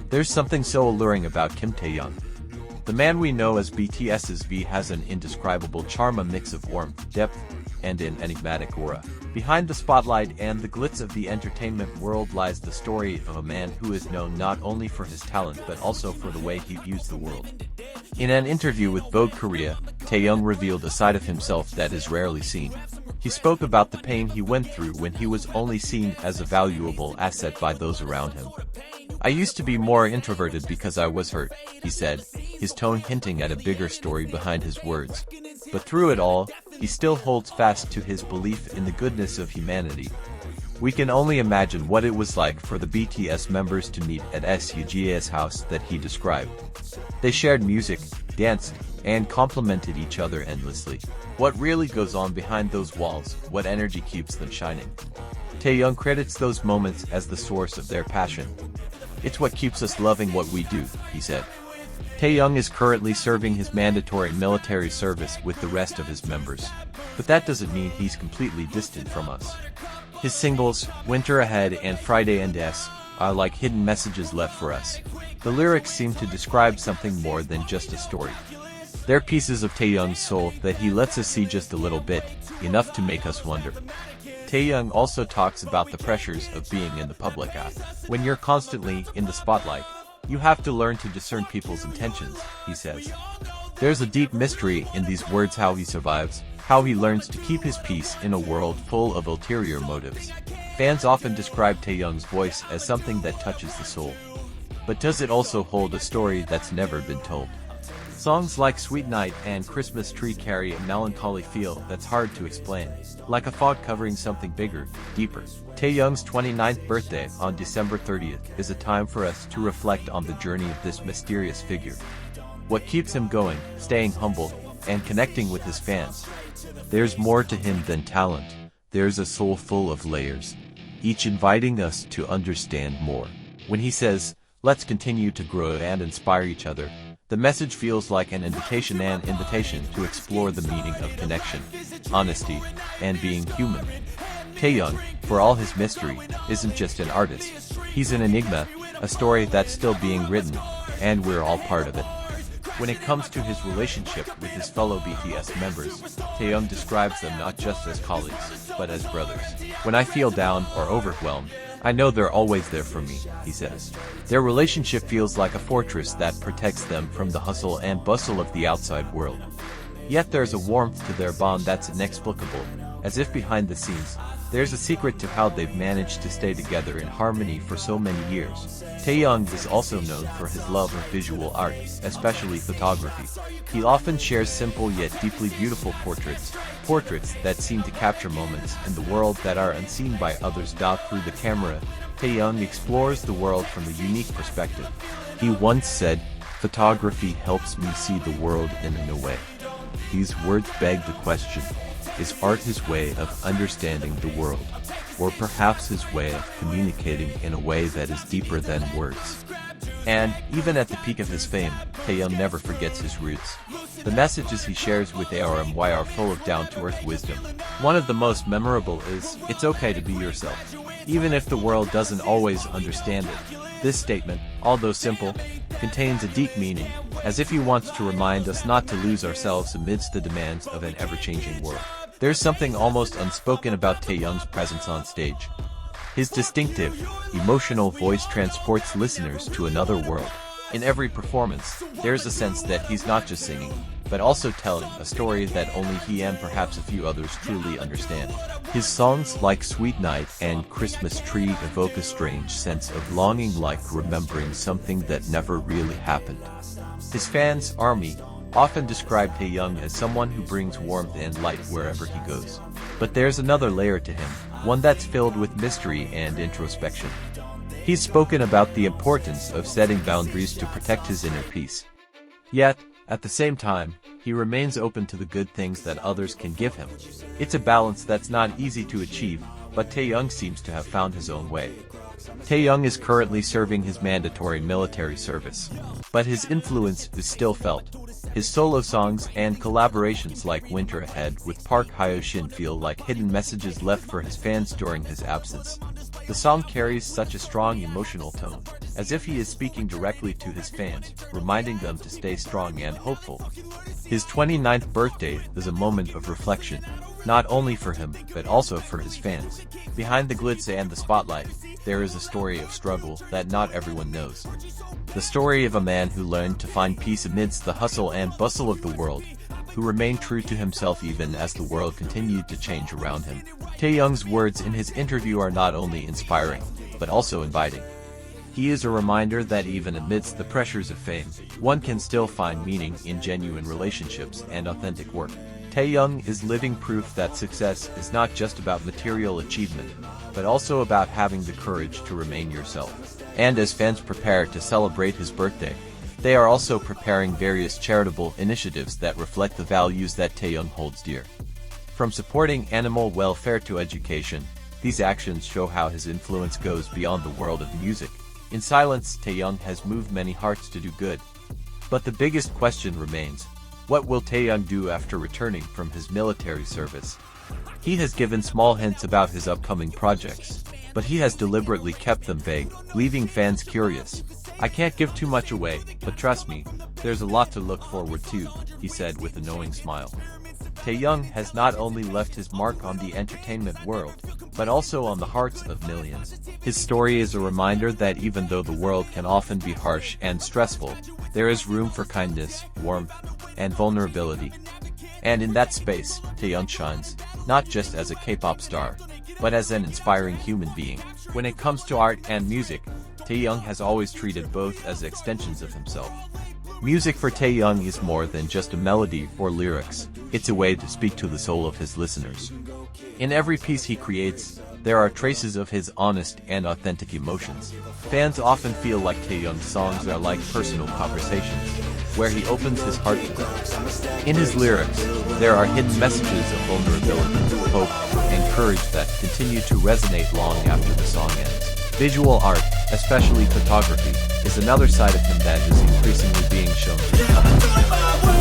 There's something so alluring about Kim Taehyung. The man we know as BTS's V has an indescribable charm, a mix of warmth, depth, and an enigmatic aura. Behind the spotlight and the glitz of the entertainment world lies the story of a man who is known not only for his talent but also for the way he views the world. In an interview with Vogue Korea, Taehyung revealed a side of himself that is rarely seen. He spoke about the pain he went through when he was only seen as a valuable asset by those around him. "I used to be more introverted because I was hurt," he said, his tone hinting at a bigger story behind his words. But through it all, he still holds fast to his belief in the goodness of humanity. We can only imagine what it was like for the BTS members to meet at Suga's house that he described. They shared music, danced, and complimented each other endlessly. What really goes on behind those walls, what energy keeps them shining? Taehyung credits those moments as the source of their passion. "It's what keeps us loving what we do," he said. Taehyung is currently serving his mandatory military service with the rest of his members. But that doesn't mean he's completely distant from us. His singles, Winter Ahead and Friday and S, are like hidden messages left for us. The lyrics seem to describe something more than just a story. They're pieces of Taehyung's soul that he lets us see just a little bit, enough to make us wonder. Taehyung also talks about the pressures of being in the public eye. "When you're constantly in the spotlight, you have to learn to discern people's intentions," he says. There's a deep mystery in these words, how he survives, how he learns to keep his peace in a world full of ulterior motives. Fans often describe Taehyung's voice as something that touches the soul. But does it also hold a story that's never been told? Songs like Sweet Night and Christmas Tree carry a melancholy feel that's hard to explain, like a fog covering something bigger, deeper. Taehyung's 29th birthday on December 30th is a time for us to reflect on the journey of this mysterious figure. What keeps him going, staying humble, and connecting with his fans? There's more to him than talent. There's a soul full of layers, each inviting us to understand more. When he says, "Let's continue to grow and inspire each other," the message feels like an invitation to explore the meaning of connection, honesty, and being human. Taehyung, for all his mystery, isn't just an artist. He's an enigma, a story that's still being written, and we're all part of it. When it comes to his relationship with his fellow BTS members, Taehyung describes them not just as colleagues, but as brothers. "When I feel down or overwhelmed, I know they're always there for me," he says. Their relationship feels like a fortress that protects them from the hustle and bustle of the outside world. Yet there's a warmth to their bond that's inexplicable, as if behind the scenes, there's a secret to how they've managed to stay together in harmony for so many years. Taehyung is also known for his love of visual art, especially photography. He often shares simple yet deeply beautiful portraits that seem to capture moments in the world that are unseen by others. Through the camera, Taehyung explores the world from a unique perspective. He once said, "Photography helps me see the world in a new way." These words beg the question, is art his way of understanding the world, or perhaps his way of communicating in a way that is deeper than words? And, even at the peak of his fame, Taehyung never forgets his roots. The messages he shares with ARMY are full of down-to-earth wisdom. One of the most memorable is, "It's okay to be yourself, even if the world doesn't always understand it." This statement, although simple, contains a deep meaning, as if he wants to remind us not to lose ourselves amidst the demands of an ever-changing world. There's something almost unspoken about Taehyung's presence on stage. His distinctive, emotional voice transports listeners to another world. In every performance, there's a sense that he's not just singing, but also telling a story that only he and perhaps a few others truly understand. His songs like Sweet Night and Christmas Tree evoke a strange sense of longing, like remembering something that never really happened. His fans, ARMY, often describe Taehyung as someone who brings warmth and light wherever he goes. But there's another layer to him, one that's filled with mystery and introspection. He's spoken about the importance of setting boundaries to protect his inner peace. Yet, at the same time, he remains open to the good things that others can give him. It's a balance that's not easy to achieve, but Taehyung seems to have found his own way. Taehyung is currently serving his mandatory military service, but his influence is still felt. His solo songs and collaborations like Winter Ahead with Park Hyo-shin feel like hidden messages left for his fans during his absence. The song carries such a strong emotional tone, as if he is speaking directly to his fans, reminding them to stay strong and hopeful. His 29th birthday is a moment of reflection, not only for him, but also for his fans. Behind the glitz and the spotlight, there is a story of struggle that not everyone knows. The story of a man who learned to find peace amidst the hustle and bustle of the world, who remained true to himself even as the world continued to change around him. Taehyung's words in his interview are not only inspiring, but also inviting. He is a reminder that even amidst the pressures of fame, one can still find meaning in genuine relationships and authentic work. Taehyung is living proof that success is not just about material achievement, but also about having the courage to remain yourself. And as fans prepare to celebrate his birthday, they are also preparing various charitable initiatives that reflect the values that Taehyung holds dear. From supporting animal welfare to education, these actions show how his influence goes beyond the world of music. In silence, Taehyung has moved many hearts to do good. But the biggest question remains, what will Taehyung do after returning from his military service? He has given small hints about his upcoming projects, but he has deliberately kept them vague, leaving fans curious. "I can't give too much away, but trust me, there's a lot to look forward to," he said with a knowing smile. Taehyung has not only left his mark on the entertainment world, but also on the hearts of millions. His story is a reminder that even though the world can often be harsh and stressful, there is room for kindness, warmth, and vulnerability. And in that space, Taehyung shines, not just as a K-pop star, but as an inspiring human being. When it comes to art and music, Taehyung has always treated both as extensions of himself. Music for Taehyung is more than just a melody or lyrics, it's a way to speak to the soul of his listeners. In every piece he creates, there are traces of his honest and authentic emotions. Fans often feel like Taehyung's songs are like personal conversations, where he opens his heart to them. In his lyrics, there are hidden messages of vulnerability, hope, and courage that continue to resonate long after the song ends. Visual art, especially photography, is another side of him that is increasingly being shown to the public.